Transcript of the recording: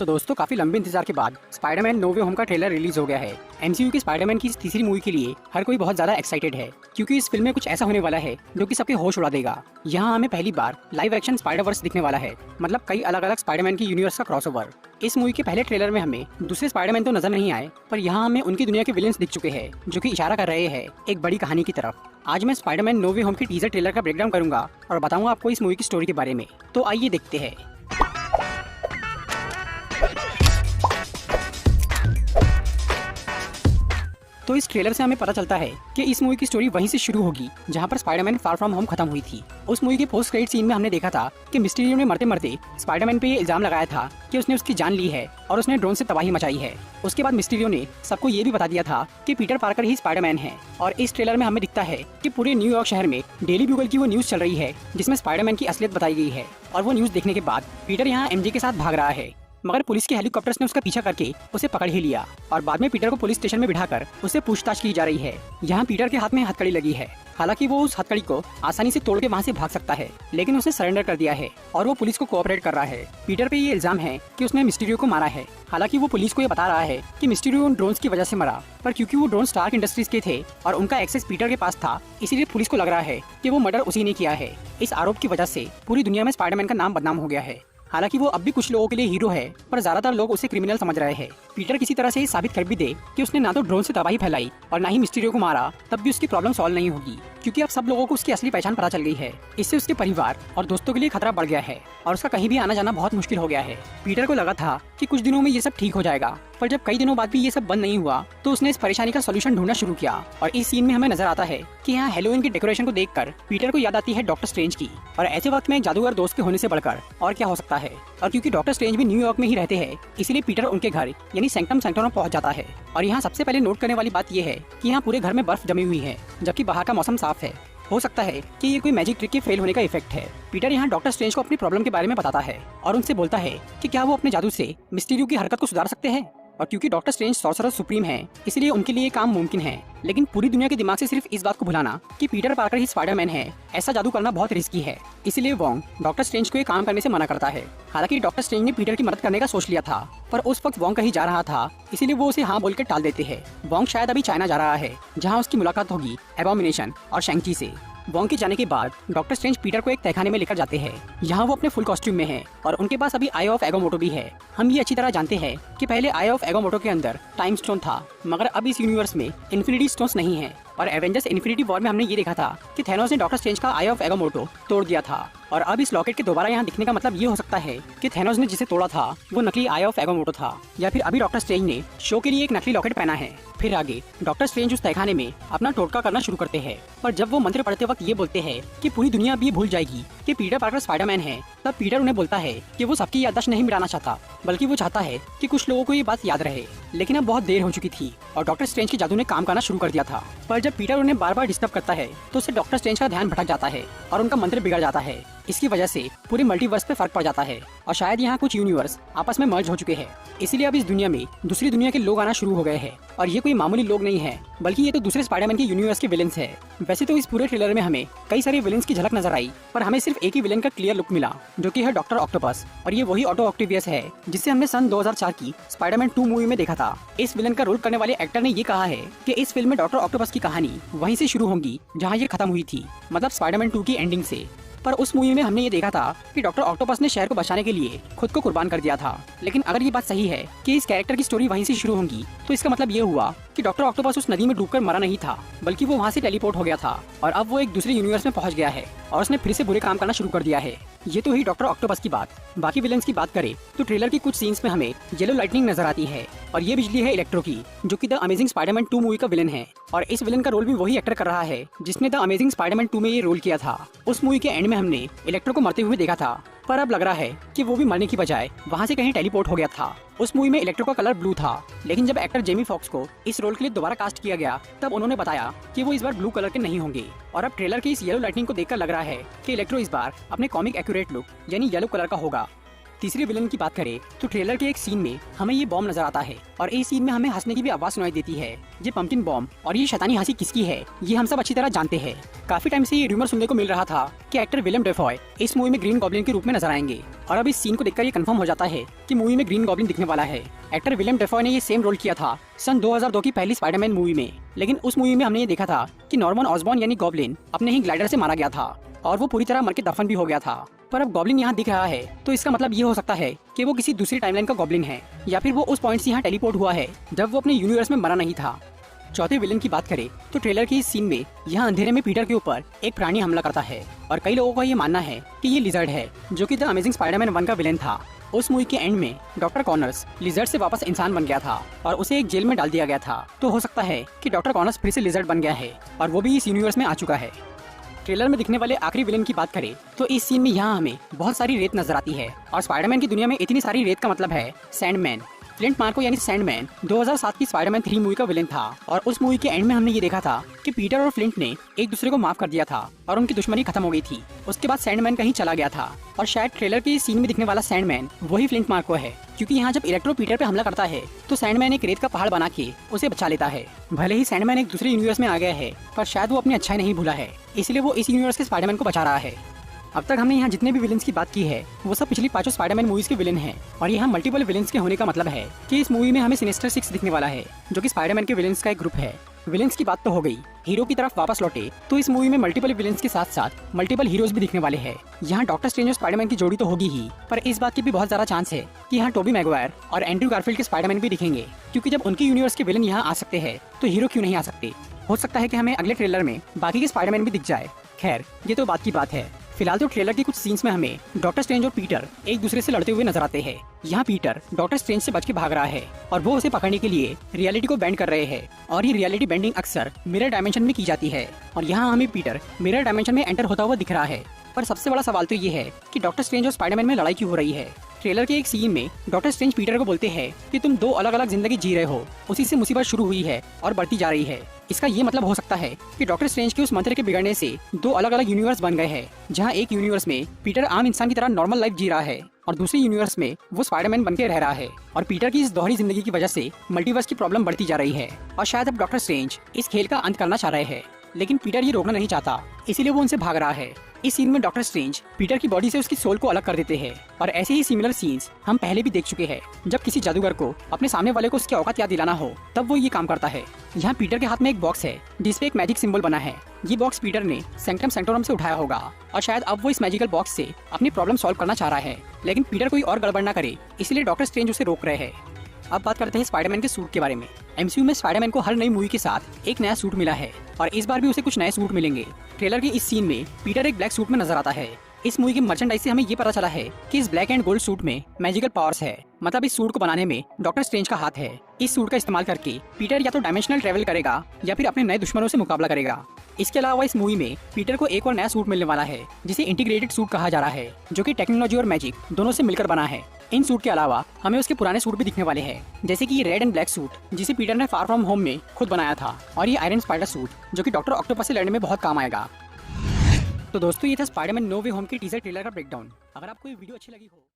तो दोस्तों काफी लंबे इंतजार के बाद स्पाइडरमैन नो वे होम का ट्रेलर रिलीज हो गया है। एमसीयू की स्पाइडरमैन की इस तीसरी मूवी के लिए हर कोई बहुत ज्यादा एक्साइटेड है, क्योंकि इस फिल्म में कुछ ऐसा होने वाला है जो कि सबके होश उड़ा देगा। यहाँ हमें पहली बार लाइव एक्शन स्पाइडरवर्स दिखने वाला है, मतलब कई अलग अलग स्पाइडरमैन की यूनिवर्स का क्रॉसओवर। इस मूवी के पहले ट्रेलर में हमें दूसरे स्पाइडरमैन तो नजर नहीं आए, पर यहाँ हमें उनकी दुनिया के विलेंस दिख चुके हैं, जो कि इशारा कर रहे हैं एक बड़ी कहानी की तरफ। आज मैं स्पाइडरमैन नो वे होम की टीजर ट्रेलर का ब्रेकडाउन करूंगा और बताऊंगा आपको इस मूवी की स्टोरी के बारे में। तो आइए देखते हैं। तो इस ट्रेलर से हमें पता चलता है कि इस मूवी की स्टोरी वहीं से शुरू होगी जहां पर स्पाइडरमैन फार फ्रॉम होम खत्म हुई थी। उस मूवी के पोस्ट क्रेडिट सीन में हमने देखा था कि मिस्टीरियो ने मरते मरते स्पाइडरमैन पे ये इल्जाम लगाया था कि उसने उसकी जान ली है और उसने ड्रोन से तबाही मचाई है। उसके बाद मिस्टीरियो ने सबको ये भी बता दिया था कि पीटर पार्कर ही स्पाइडरमैन है। और इस ट्रेलर में हमें दिखता है कि पूरे न्यूयॉर्क शहर में डेली ब्यूगल की वो न्यूज चल रही है जिसमें स्पाइडरमैन की असलियत बताई गई है। और वो न्यूज देखने के बाद पीटर यहाँ एमजे के साथ भाग रहा है, मगर पुलिस के हेलीकॉप्टर्स ने उसका पीछा करके उसे पकड़ ही लिया और बाद में पीटर को पुलिस स्टेशन में बिठाकर उससे पूछताछ की जा रही है। यहाँ पीटर के हाथ में हथकड़ी लगी है, हालांकि वो उस हथकड़ी को आसानी से तोड़ के वहाँ से भाग सकता है, लेकिन उसने सरेंडर कर दिया है और वो पुलिस को कोऑपरेट कर रहा है। पीटर पे ये इल्जाम है कि उसने मिस्टीरियो को मारा है। हालांकि वो पुलिस को ये बता रहा है कि मिस्टीरियो उन ड्रोन्स की वजह से मरा, पर क्योंकि वो ड्रोन स्टार्क इंडस्ट्रीज के थे और उनका एक्सेस पीटर के पास था, इसीलिए पुलिस को लग रहा है कि वो मर्डर उसी ने किया है। इस आरोप की वजह से पूरी दुनिया में स्पाइडरमैन का नाम बदनाम हो गया है। हालांकि वो अब भी कुछ लोगों के लिए हीरो है, पर ज्यादातर लोग उसे क्रिमिनल समझ रहे हैं। पीटर किसी तरह से ये साबित कर भी दे कि उसने ना तो ड्रोन से तबाही फैलाई और ना ही मिस्टीरियो को मारा, तब भी उसकी प्रॉब्लम सॉल्व नहीं होगी, क्योंकि अब सब लोगों को उसकी असली पहचान पता चल गई है। इससे उसके परिवार और दोस्तों के लिए खतरा बढ़ गया है और उसका कहीं भी आना जाना बहुत मुश्किल हो गया है। पीटर को लगा था कि कुछ दिनों में ये सब ठीक हो जाएगा, पर जब कई दिनों बाद भी ये सब बंद नहीं हुआ तो उसने इस परेशानी का सोल्यूशन ढूंढना शुरू किया। और इस सीन में हमें नजर आता है कि यहाँ हेलोवीन की डेकोरेशन को देखकर पीटर को याद आती है डॉक्टर स्ट्रेंज की। और ऐसे वक्त में एक जादूगर दोस्त के होने से बढ़कर और क्या हो सकता है। और क्योंकि डॉक्टर स्ट्रेंज भी न्यूयॉर्क में ही रहते हैं, इसीलिए पीटर उनके घर यानी सैंक्टम सैंक्टोरम पहुंच जाता है। और यहाँ सबसे पहले नोट करने वाली बात यह है कि यहाँ पूरे घर में बर्फ जमी हुई है, जबकि बाहर का मौसम साफ है। हो सकता है कि ये कोई मैजिक ट्रिक के फेल होने का इफेक्ट है। पीटर यहाँ डॉक्टर स्ट्रेंज को अपनी प्रॉब्लम के बारे में बताता है और उनसे बोलता है कि क्या वो अपने जादू से मिस्टीरियो की हरकत को सुधार सकते हैं। और क्योंकि डॉक्टर स्ट्रेंज सॉर्सरर सुप्रीम है, इसलिए उनके लिए काम मुमकिन है। लेकिन पूरी दुनिया के दिमाग से सिर्फ इस बात को भुलाना कि पीटर पार्कर ही स्पाइडरमैन है, ऐसा जादू करना बहुत रिस्की है। इसलिए वोंग डॉक्टर स्ट्रेंज को ये काम करने से मना करता है। हालांकि डॉक्टर स्ट्रेंज ने पीटर की मदद करने का सोच लिया था, पर उस वक्त वोंग कहीं जा रहा था, इसीलिए वो उसे हाँ बोल के टाल देते हैं। वोंग शायद अभी चाइना जा रहा है, जहाँ उसकी मुलाकात होगी एबॉमिनेशन और शैंग-ची से। वोंग के जाने के बाद डॉक्टर स्ट्रेंज पीटर को एक तहखाने में लेकर जाते हैं। यहाँ वो अपने फुल कॉस्ट्यूम में है और उनके पास अभी आई ऑफ एगोमोटो भी है। हम ये अच्छी तरह जानते हैं कि पहले आई ऑफ एगोमोटो के अंदर टाइम स्टोन था, मगर अब इस यूनिवर्स में इन्फिनिटी स्टोन्स नहीं है। और एवेंजर्स इन्फिनिटी वॉर में हमने ये देखा था कि थैनोस ने डॉक्टर स्ट्रेंज का आई ऑफ एगोमोटो तोड़ दिया था। और अब इस लॉकेट के दोबारा यहाँ दिखने का मतलब ये हो सकता है कि थैनोस ने जिसे तोड़ा था वो नकली आई ऑफ एगोमोटो था, या फिर अभी डॉक्टर स्ट्रेंज ने शो के लिए एक नकली लॉकेट पहना है। फिर आगे डॉक्टर स्ट्रेंज उस तहखाने में अपना टोटका करना शुरू करते हैं, पर जब वो मंत्र पढ़ते वक्त ये बोलते हैं कि पूरी दुनिया अब ये भूल जाएगी कि पीटर पार्कर स्पाइडरमैन है, तब पीटर उन्हें बोलता है कि वो सबकी याददाश्त नहीं मिटाना चाहता, बल्कि वो चाहता है कि कुछ लोगों को ये बात याद रहे। लेकिन अब बहुत देर हो चुकी थी और डॉक्टर स्ट्रेंज के जादू ने काम करना शुरू कर दिया था। पर जब पीटर उन्हें बार बार डिस्टर्ब करता है तो उससे डॉक्टर स्ट्रेंज का ध्यान भटक जाता है और उनका मंत्र बिगड़ जाता है। इसकी वजह से पूरे मल्टीवर्स पे फर्क पड़ जाता है और शायद यहाँ कुछ यूनिवर्स आपस में मर्ज हो चुके हैं। इसीलिए अब इस दुनिया में दूसरी दुनिया के लोग आना शुरू हो गए हैं। और ये कोई मामूली लोग नहीं है, बल्कि ये तो दूसरे स्पाइडरमैन के यूनिवर्स के विलेंस है। वैसे तो इस पूरे ट्रेलर में हमें कई सारे विलेंस की झलक नजर आई, पर हमें सिर्फ एक ही विलेन का क्लियर लुक मिला, जो कि है डॉक्टर ऑक्टोपस। और ये वही ऑटो ऑक्टेवियस है जिसे हमने सन 2004 की स्पाइडरमैन 2 मूवी में देखा था। इस विलेन का रोल करने वाले एक्टर ने ये कहा है कि इस फिल्म में डॉक्टर ऑक्टोपस की कहानी वहीं से शुरू होगी जहाँ ये खत्म हुई थी, मतलब स्पाइडरमैन 2 की एंडिंग से। पर उस मूवी में हमने ये देखा था कि डॉक्टर ऑक्टोपस ने शहर को बचाने के लिए खुद को कुर्बान कर दिया था। लेकिन अगर ये बात सही है कि इस कैरेक्टर की स्टोरी वहीं से शुरू होगी, तो इसका मतलब ये हुआ कि डॉक्टर ऑक्टोपस उस नदी में डूबकर मरा नहीं था, बल्कि वो वहाँ से टेलीपोर्ट हो गया था और अब वो एक दूसरे यूनिवर्स में पहुंच गया है और उसने फिर से बुरे काम करना शुरू कर दिया है। ये तो ही डॉक्टर ऑक्टोपस की बात। बाकी विलेंस की बात करें तो ट्रेलर की कुछ सीन्स में हमें येलो लाइटनिंग नजर आती है और ये बिजली है इलेक्ट्रो की, जो कि द अमेजिंग स्पाइडरमैन 2 मूवी का विलेन है। और इस विलेन का रोल भी वही एक्टर कर रहा है जिसने द अमेजिंग स्पाइडरमैन 2 में ये रोल किया था। उस मूवी के एंड में हमने इलेक्ट्रो को मरते हुए देखा था, पर अब लग रहा है कि वो भी मरने की बजाय वहाँ से कहीं टेलीपोर्ट हो गया था। उस मूवी में इलेक्ट्रो का कलर ब्लू था, लेकिन जब एक्टर जेमी फॉक्स को इस रोल के लिए दोबारा कास्ट किया गया, तब उन्होंने बताया कि वो इस बार ब्लू कलर के नहीं होंगे। और अब ट्रेलर की इस येलो लाइटनिंग को देखकर लग रहा है कि इलेक्ट्रो इस बार अपने कॉमिक एक्यूरेट लुक यानी येलो कलर का होगा। तीसरे विलन की बात करें तो ट्रेलर के एक सीन में हमें ये बॉम्ब नजर आता है और इस सीन में हमें हंसने की भी आवाज सुनाई देती है। ये पंपकिन बॉम्ब और ये शैतानी हंसी किसकी है ये हम सब अच्छी तरह जानते हैं। काफी टाइम से ये रूमर सुनने को मिल रहा था कि एक्टर विलियम डेफॉय इस मूवी में ग्रीन गॉब्लिन के रूप में नजर आएंगे और अब इस सीन को देखकर ये कंफर्म हो जाता है कि मूवी में ग्रीन गॉब्लिन दिखने वाला है। एक्टर विलियम डेफॉय ने ये सेम रोल किया था सन 2002 की पहली स्पाइडरमैन मूवी में, लेकिन उस मूवी में हमने ये देखा था कि नॉर्मन ऑसबॉर्न यानी गॉब्लिन अपने ही ग्लाइडर से मारा गया था और वो पूरी तरह मर के दफन भी हो गया था। पर अब गॉब्लिन यहाँ दिख रहा है तो इसका मतलब ये हो सकता है कि वो किसी दूसरी टाइमलाइन का गॉब्लिन है या फिर वो उस पॉइंट से यहाँ टेलीपोर्ट हुआ है जब वो अपने यूनिवर्स में मरा नहीं था। चौथे विलन की बात करें तो ट्रेलर के इस सीन में यहाँ अंधेरे में पीटर के ऊपर एक प्राणी हमला करता है और कई लोगों का ये मानना है कि ये लिजर्ड है जो कि द अमेजिंग स्पाइडरमैन 1 का विलन था। उस मूवी के एंड में डॉक्टर कॉनर्स लिजर्ड से वापस इंसान बन गया था और उसे एक जेल में डाल दिया गया था, तो हो सकता है कि डॉक्टर कॉनर्स फिर से लिजर्ड बन गया है और वो भी इस यूनिवर्स में आ चुका है। ट्रेलर में दिखने वाले आखिरी विलन की बात करें तो इस सीन में यहाँ हमें बहुत सारी रेत नजर आती है और स्पाइडरमैन की दुनिया में इतनी सारी रेत का मतलब है सैंडमैन। फ्लिंट मार्को यानी सैंडमैन 2007 की स्पाइडरमैन 3 मूवी का विलन था और उस मूवी के एंड में हमने ये देखा था कि पीटर और फ्लिंट ने एक दूसरे को माफ कर दिया था और उनकी दुश्मनी खत्म हो गई थी। उसके बाद सैंडमैन कहीं चला गया था और शायद ट्रेलर के सीन में दिखने वाला सैंडमैन वही फ्लिंट मार्को है, क्योंकि यहाँ जब इलेक्ट्रो पीटर पे हमला करता है तो सैंडमैन एक रेत का पहाड़ बना के उसे बचा लेता है। भले ही सैंडमैन एक दूसरे यूनिवर्स में आ गया है पर शायद वो अपनी अच्छाई नहीं भूला है, इसलिए वो इस यूनिवर्स के स्पाइडरमैन को बचा रहा है। अब तक हमने यहाँ जितने भी विलेंस की बात की है वो सब पिछली 5 स्पाइडरमैन मूवीज के विलेन हैं और यहाँ मल्टीपल विलेंस के होने का मतलब है कि इस मूवी में हमें सिनिस्टर 6 दिखने वाला है जो कि स्पाइडरमैन के विलेंस का एक ग्रुप है। विलेंस की बात तो हो गई, हीरो की तरफ वापस लौटे तो इस मूवी में मल्टीपल विलेंस के साथ साथ मल्टीपल हीरोज भी दिखने वाले हैं। यहाँ डॉक्टर स्ट्रेंज और स्पाइडरमैन की जोड़ी तो होगी ही, पर इस बात की भी बहुत ज्यादा चांस है कि यहाँ टोबी मैगवायर और एंड्रू गारफील्ड के स्पाइडरमैन भी दिखेंगे, क्योंकि जब उनके यूनिवर्स के विलेन यहाँ आ सकते हैं तो हीरो क्यों नहीं आ सकते। हो सकता है कि हमें अगले ट्रेलर में बाकी के स्पाइडरमैन भी दिख जाए। खैर ये तो बात की बात है। फिलहाल तो ट्रेलर के कुछ सीन्स में हमें डॉक्टर स्ट्रेंज और पीटर एक दूसरे से लड़ते हुए नजर आते हैं। यहाँ पीटर डॉक्टर स्ट्रेंज से बच के भाग रहा है और वो उसे पकड़ने के लिए रियलिटी को बेंड कर रहे हैं और ये रियलिटी बेंडिंग अक्सर मिरर डायमेंशन में की जाती है और यहाँ हमें पीटर मिरर डायमेंशन में एंटर होता हुआ दिख रहा है। पर सबसे बड़ा सवाल तो ये है कि डॉक्टर स्ट्रेंज और स्पाइडरमैन में लड़ाई क्यों हो रही है। ट्रेलर के एक सीन में डॉक्टर स्ट्रेंज पीटर को बोलते हैं कि तुम 2 अलग अलग जिंदगी जी रहे हो, उसी से मुसीबत शुरू हुई है और बढ़ती जा रही है। इसका ये मतलब हो सकता है कि डॉक्टर स्ट्रेंज के उस मंत्र के बिगड़ने से 2 अलग अलग यूनिवर्स बन गए हैं, जहाँ एक यूनिवर्स में पीटर आम इंसान की तरह नॉर्मल लाइफ जी रहा है और दूसरे यूनिवर्स में वो स्पाइडरमैन बनके रह रहा है और पीटर की इस दोहरी जिंदगी की वजह से मल्टीवर्स की प्रॉब्लम बढ़ती जा रही है और शायद अब डॉक्टर स्ट्रेंज इस खेल का अंत करना चाह रहे हैं, लेकिन पीटर ये रोकना नहीं चाहता, इसीलिए वो उनसे भाग रहा है। इस सीन में डॉक्टर स्ट्रेंज पीटर की बॉडी से उसकी सोल को अलग कर देते हैं और ऐसे ही सिमिलर सीन्स हम पहले भी देख चुके हैं। जब किसी जादूगर को अपने सामने वाले को उसकी औकात याद दिलाना हो तब वो ये काम करता है। यहाँ पीटर के हाथ में एक बॉक्स है जिसपे एक मैजिक सिंबल बना है। ये बॉक्स पीटर ने सैंक्टम सैंक्टोरम से उठाया होगा और शायद अब वो इस मैजिकल बॉक्स से अपनी प्रॉब्लम सॉल्व करना चाह रहा है, लेकिन पीटर कोई और गड़बड़ ना करे इसलिए डॉक्टर स्ट्रेंज उसे रोक रहे हैं। अब बात करते हैं स्पाइडरमैन के सूट के बारे में। एमसीयू में स्पाइडरमैन को हर नई मूवी के साथ एक नया सूट मिला है और इस बार भी उसे कुछ नए सूट मिलेंगे। ट्रेलर के इस सीन में पीटर एक ब्लैक सूट में नजर आता है। इस मूवी के मर्चेंडाइज से हमें ये पता चला है कि इस ब्लैक एंड गोल्ड सूट में मैजिकल पावर्स है, मतलब इस सूट को बनाने में डॉक्टर स्ट्रेंज का हाथ है। इस सूट का इस्तेमाल करके पीटर या तो डायमेंशनल ट्रेवल करेगा या फिर अपने नए दुश्मनों से मुकाबला करेगा। इसके अलावा इस मूवी में पीटर को एक और नया सूट मिलने वाला है जिसे इंटीग्रेटेड सूट कहा जा रहा है, जो कि टेक्नोलॉजी और मैजिक दोनों से मिलकर बना है। इन सूट के अलावा हमें उसके पुराने सूट भी दिखने वाले हैं, जैसे कि ये रेड एंड ब्लैक सूट जिसे पीटर ने फार फ्रॉम होम में खुद बनाया था और ये आयरन स्पाइडर सूट जो कि डॉक्टर ऑक्टोपस से लड़ने में बहुत काम आएगा। तो दोस्तों ये था स्पाइडरमैन नो वे होम के टीजर ट्रेलर का ब्रेकडाउन। अगर आपको ये वीडियो अच्छी लगी हो